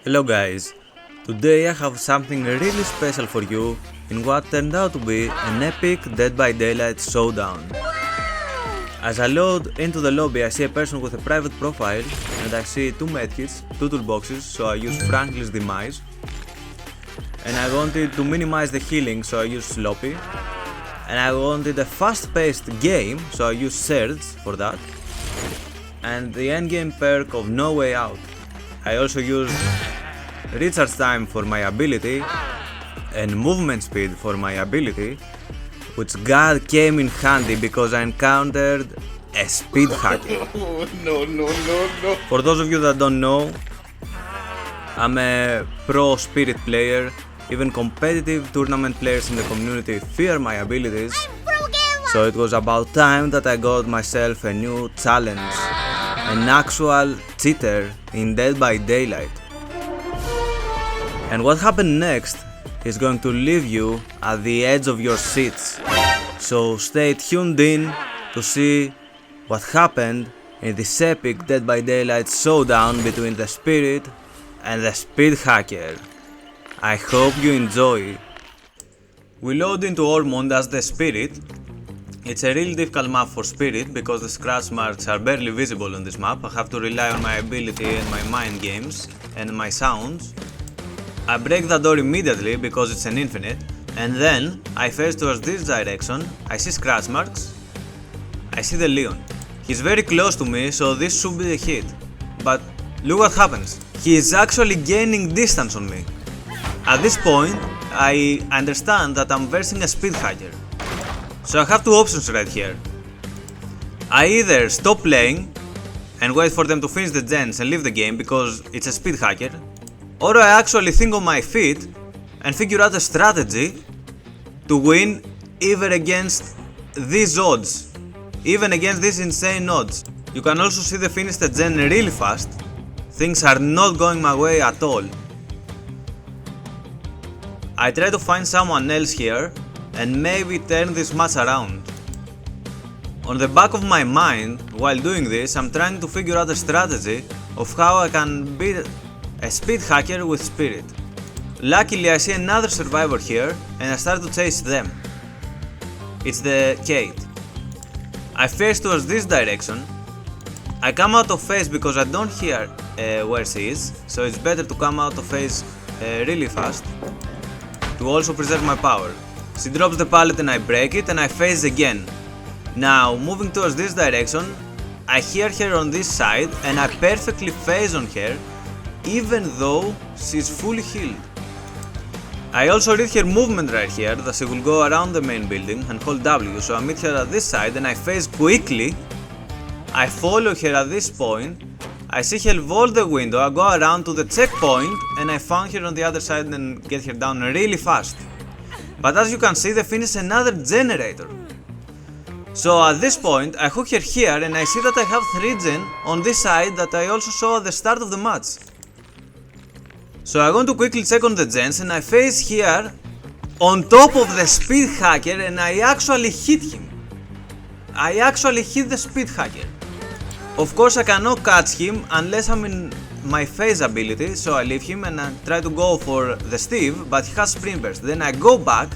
Hello guys, today I have something really special for you in what turned out to be an epic Dead by Daylight showdown. As I load into the lobby I see a person with a private profile and I see 2 medkits, 2 toolboxes, so I use Franklin's Demise. And I wanted to minimize the healing, so I use Sloppy. And I wanted a fast-paced game, so I use Surge for that. And the endgame perk of No Way Out. I also use recharge time for my ability and movement speed for my ability, which God came in handy because I encountered a speed hacker. No. For those of you that don't know, I'm a pro spirit player. Even competitive tournament players in the community fear my abilities. So it was about time that I got myself a new challenge, an actual cheater in Dead by Daylight. And what happened next is going to leave you at the edge of your seats. So stay tuned in to see what happened in this epic Dead by Daylight showdown between the Spirit and the Speed Hacker. I hope you enjoy. We load into Ormond as the Spirit. It's a really difficult map for Spirit because the scratch marks are barely visible on this map. I have to rely on my ability and my mind games and my sounds. I break the door immediately because it's an infinite, and then I face towards this direction. I see scratch marks. I see the Leon. He's very close to me, so this should be a hit. But look what happens. He is actually gaining distance on me. At this point, I understand that I'm versing a speed hacker. So I have 2 options right here. I either stop playing and wait for them to finish the gens and leave the game because it's a speed hacker, or I actually think on my feet and figure out a strategy to win even against these odds, even against these insane odds. You can also see the finish the gen really fast. Things are not going my way at all. I try to find someone else here and maybe turn this match around. On the back of my mind, while doing this, I'm trying to figure out a strategy of how I can beat a speed hacker with spirit. Luckily I see another survivor here and I start to chase them. It's the Kate. I face towards this direction. I come out of phase because I don't hear where she is, so it's better to come out of phase really fast to also preserve my power. She drops the pallet and I break it and I phase again. Now moving towards this direction, I hear her on this side and I perfectly phase on her even though she's fully healed. I also read her movement right here that she will go around the main building and hold W, so I meet her at this side and I phase quickly. I follow her at this point. I see her vault the window, I go around to the checkpoint and I found her on the other side and get her down really fast. But as you can see, they finish another generator. So at this point I hook her here and I see that I have 3 gen on this side that I also saw at the start of the match. So I want to quickly check on the gens and I face here on top of the speed hacker and I actually hit him. I actually hit the speed hacker. Of course I cannot catch him unless I'm in my phase ability, so I leave him and I try to go for the Steve, but he has sprint burst. Then I go back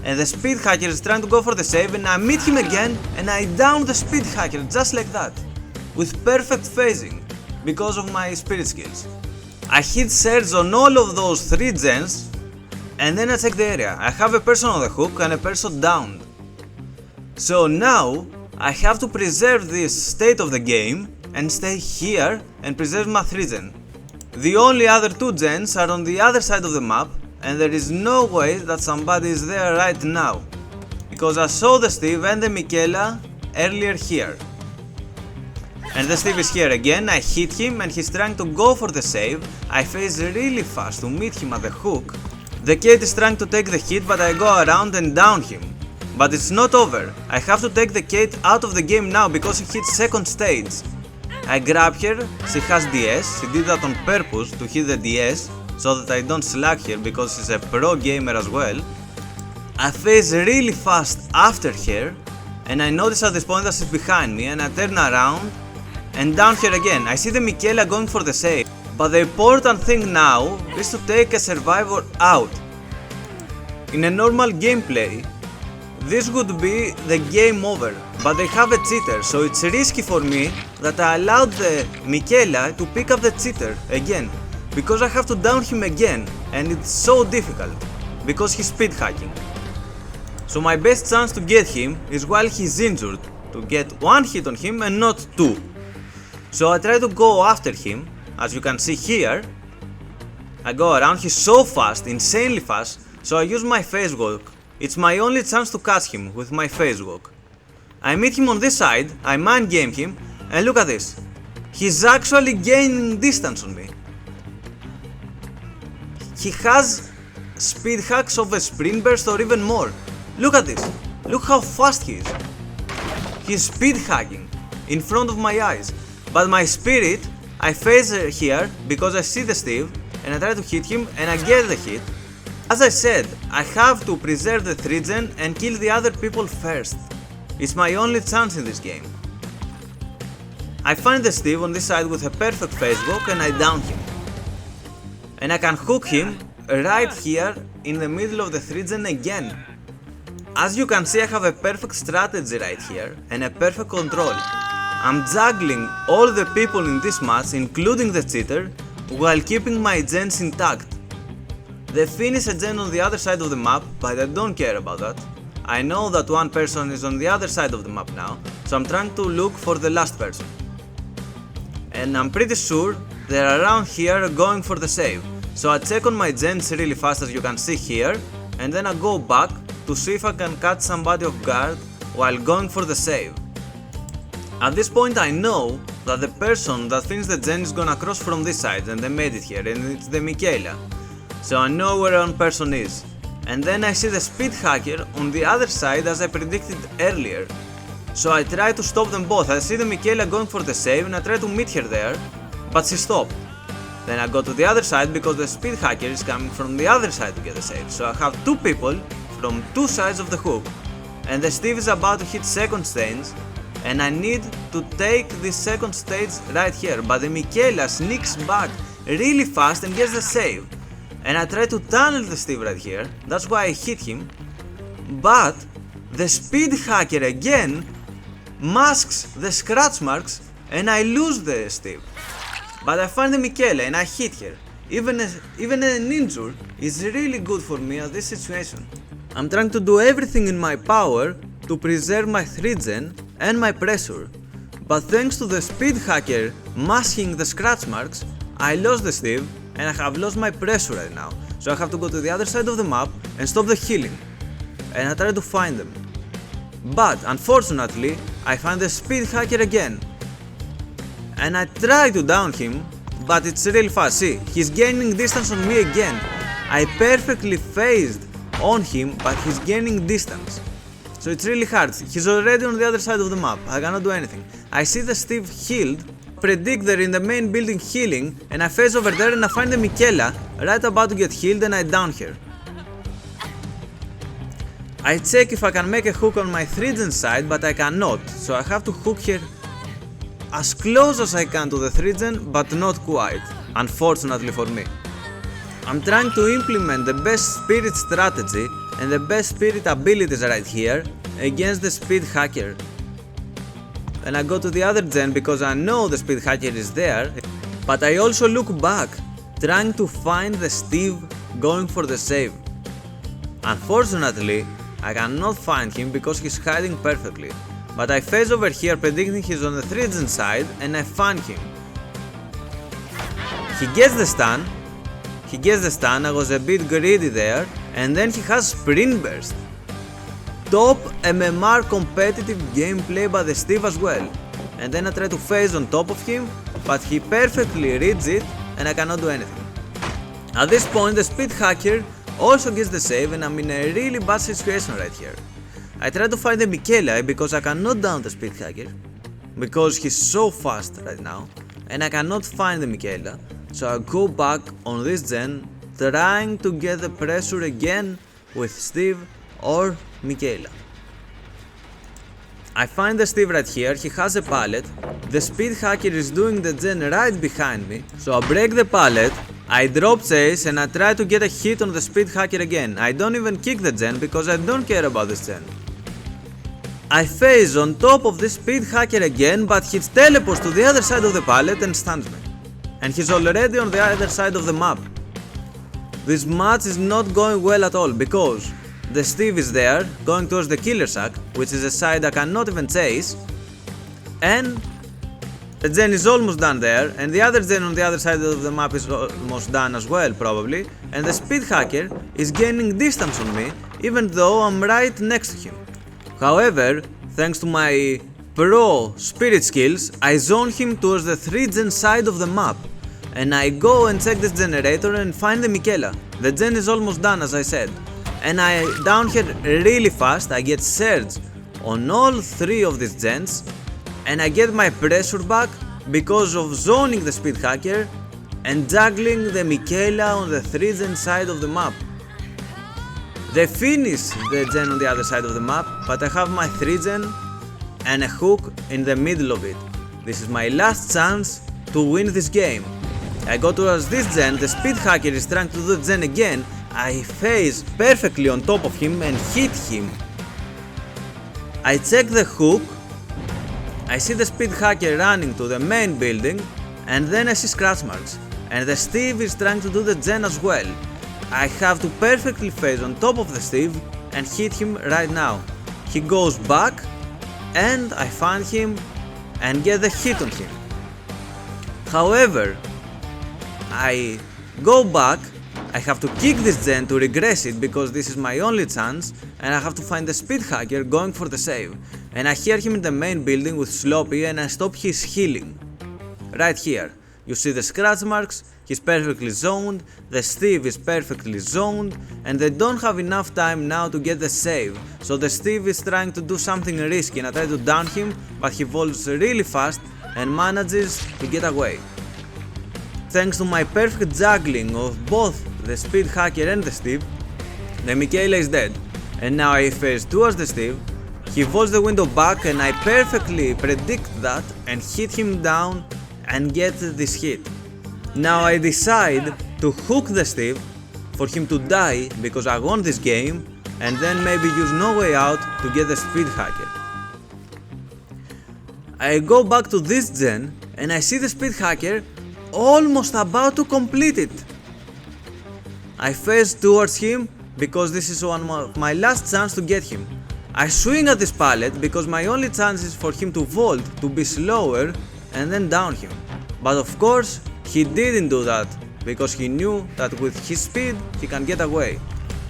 and the speed hacker is trying to go for the save and I meet him again and I down the speed hacker just like that, with perfect phasing because of my spirit skills. I hit Surge on all of those 3 gens and then I check the area. I have a person on the hook and a person downed. So now I have to preserve this state of the game and stay here and preserve my 3 gen. The only other 2 gens are on the other side of the map and there is no way that somebody is there right now, because I saw the Steve and the Michaela earlier here. And the Steve is here again. I hit him and he's trying to go for the save. I phase really fast to meet him at the hook. The Kate is trying to take the hit but I go around and down him. But it's not over. I have to take the Kate out of the game now because he hit 2nd stage. I grab her, she has DS, she did that on purpose to hit the DS so that I don't slack her because she's a pro gamer as well. I phase really fast after her and I notice at this point that she's behind me and I turn around and down here again. I see the Michaela going for the save, But the important thing now is to take a survivor out. In a normal gameplay, this would be the game over, but they have a cheater, so it's risky for me that I allowed the Michaela to pick up the cheater again, because I have to down him again, and it's so difficult, because he's speed hacking. So my best chance to get him is while he's injured, to get one hit on him and not two. So I try to go after him, as you can see here. I go around, he's so fast, insanely fast, so I use my phase walk. It's my only chance to catch him with my phase walk. I meet him on this side, I mind game him, and look at this. He's actually gaining distance on me. He has speed hacks of a sprint burst or even more. Look at this. Look how fast he is. He's speed hacking in front of my eyes. But my spirit, I phase here because I see the Steve and I try to hit him and I get the hit. As I said, I have to preserve the 3-gen and kill the other people first. It's my only chance in this game. I find the Steve on this side with a perfect phase walk and I down him. And I can hook him right here in the middle of the 3-gen again. As you can see, I have a perfect strategy right here and a perfect control. I'm juggling all the people in this match, including the cheater, while keeping my gens intact. They finish a gen on the other side of the map, but I don't care about that. I know that one person is on the other side of the map now, so I'm trying to look for the last person. And I'm pretty sure they're around here going for the save. So I check on my gens really fast, as you can see here, and then I go back to see if I can catch somebody off guard while going for the save. At this point I know that the person that finished the gen is gonna cross from this side, and they made it here, and it's the Michaela. So I know where one person is. And then I see the speed hacker on the other side as I predicted earlier. So I try to stop them both. I see the Michaela going for the save and I try to meet her there, but she stopped. Then I go to the other side because the speed hacker is coming from the other side to get the save. So I have two people from two sides of the hook. And the Steve is about to hit second stage, and I need to take this second stage right here, but the Michaela sneaks back really fast and gets the save. And I try to tunnel the Steve right here, that's why I hit him, but the speed hacker again masks the scratch marks and I lose the Steve. But I find the Michaela and I hit her. Even an injury is really good for me at this situation. I'm trying to do everything in my power to preserve my 3-gen and my pressure, but thanks to the speed hacker masking the scratch marks, I lost the Steve and I have lost my pressure right now, so I have to go to the other side of the map and stop the healing, and I try to find them. But unfortunately, I find the speed hacker again, and I try to down him, but it's really fast. See, he's gaining distance on me again. I perfectly phased on him, but he's gaining distance. So it's really hard. He's already on the other side of the map. I cannot do anything. I see the Steve healed, predict they're in the main building healing, and I phase over there and I find the Michaela right about to get healed and I down her. I check if I can make a hook on my 3-gen side, but I cannot, so I have to hook her as close as I can to the 3-gen, but not quite, unfortunately for me. I'm trying to implement the best spirit strategy and the best spirit abilities right here against the speed hacker. And I go to the other gen because I know the speed hacker is there, but I also look back, trying to find the Steve going for the save. Unfortunately, I cannot find him because he's hiding perfectly, but I phase over here predicting he's on the 3-gen side and I find him. He gets the stun, I was a bit greedy there, and then he has sprint burst. Top MMR competitive gameplay by the Steve as well, and then I try to phase on top of him, but he perfectly reads it and I cannot do anything. At this point the speed hacker also gets the save and I'm in a really bad situation right here. I try to find the Michaela because I cannot down the speed hacker, because he's so fast right now, and I cannot find the Michaela, so I go back on this gen trying to get the pressure again with Steve or Michaela. I find the Steve right here, he has a pallet, the speed hacker is doing the gen right behind me, so I break the pallet, I drop chase and I try to get a hit on the speed hacker again. I don't even kick the gen because I don't care about this gen. I phase on top of this speed hacker again, but he teleports to the other side of the pallet and stuns me. And he's already on the other side of the map. This match is not going well at all because the Steve is there, going towards the killer sack, which is a side I cannot even chase, and the gen is almost done there, and the other gen on the other side of the map is almost done as well probably, and the speed hacker is gaining distance on me even though I'm right next to him. However, thanks to my pro spirit skills, I zone him towards the 3 gen side of the map, and I go and check this generator and find the Michaela. The gen is almost done as I said. And I down here really fast, I get surge on all 3 of these gens, and I get my pressure back because of zoning the speed hacker and juggling the Michaela on the 3 gen side of the map. They finish the gen on the other side of the map, but I have my 3 gen and a hook in the middle of it. This is my last chance to win this game. I go towards this gen, the speed hacker is trying to do the gen again. I phase perfectly on top of him and hit him. I check the hook, I see the speed hacker running to the main building, and then I see scratch marks. And the Steve is trying to do the gen as well. I have to perfectly phase on top of the Steve and hit him right now. He goes back and I find him and get the hit on him. However, I go back, I have to kick this gen to regress it because this is my only chance, and I have to find the speed hacker going for the save. And I hear him in the main building with Sloppy and I stop his healing. Right here, you see the scratch marks, he's perfectly zoned, the Steve is perfectly zoned, and they don't have enough time now to get the save. So the Steve is trying to do something risky and I try to down him, but he falls really fast and manages to get away. Thanks to my perfect juggling of both the speed hacker and the Steve, the Michaela is dead. And now I phase towards the Steve, he vaults the window back and I perfectly predict that and hit him down and get this hit. Now I decide to hook the Steve for him to die because I won this game, and then maybe use No Way Out to get the speed hacker. I go back to this gen and I see the speed hacker almost about to complete it. I phase towards him because this is one of my last chance to get him. I swing at this pallet because my only chance is for him to vault, to be slower and then down him. But of course he didn't do that because he knew that with his speed he can get away.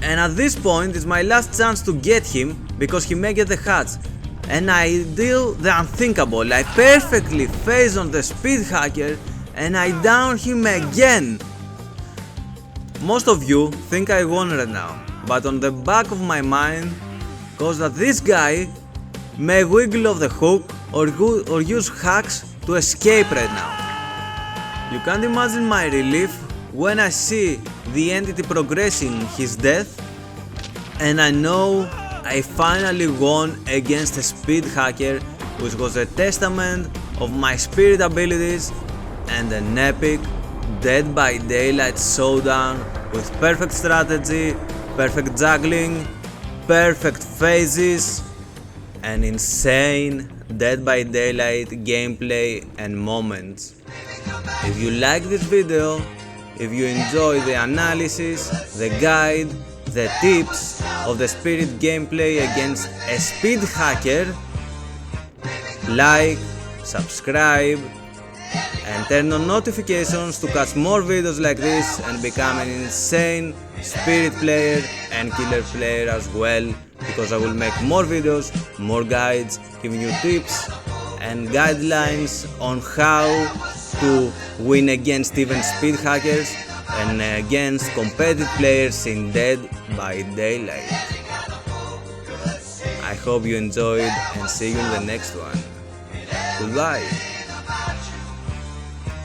And at this point it's my last chance to get him because he may get the hatch. And I do the unthinkable, I perfectly phase on the speed hacker and I down him again. Most of you think I won right now, but on the back of my mind goes that this guy may wiggle off the hook or use hacks to escape right now. You can't imagine my relief when I see the entity progressing his death, and I know I finally won against a speed hacker, which was a testament of my spirit abilities and an epic Dead by Daylight showdown with perfect strategy, perfect juggling, perfect phases, and insane Dead by Daylight gameplay and moments. If you like this video, if you enjoy the analysis, the guide, the tips of the Spirit gameplay against a speed hacker, like, subscribe, and turn on notifications to catch more videos like this and become an insane Spirit player and killer player as well, because I will make more videos, more guides, giving you tips and guidelines on how to win against even speed hackers and against competitive players in Dead by Daylight. I hope you enjoyed and see you in the next one. Goodbye.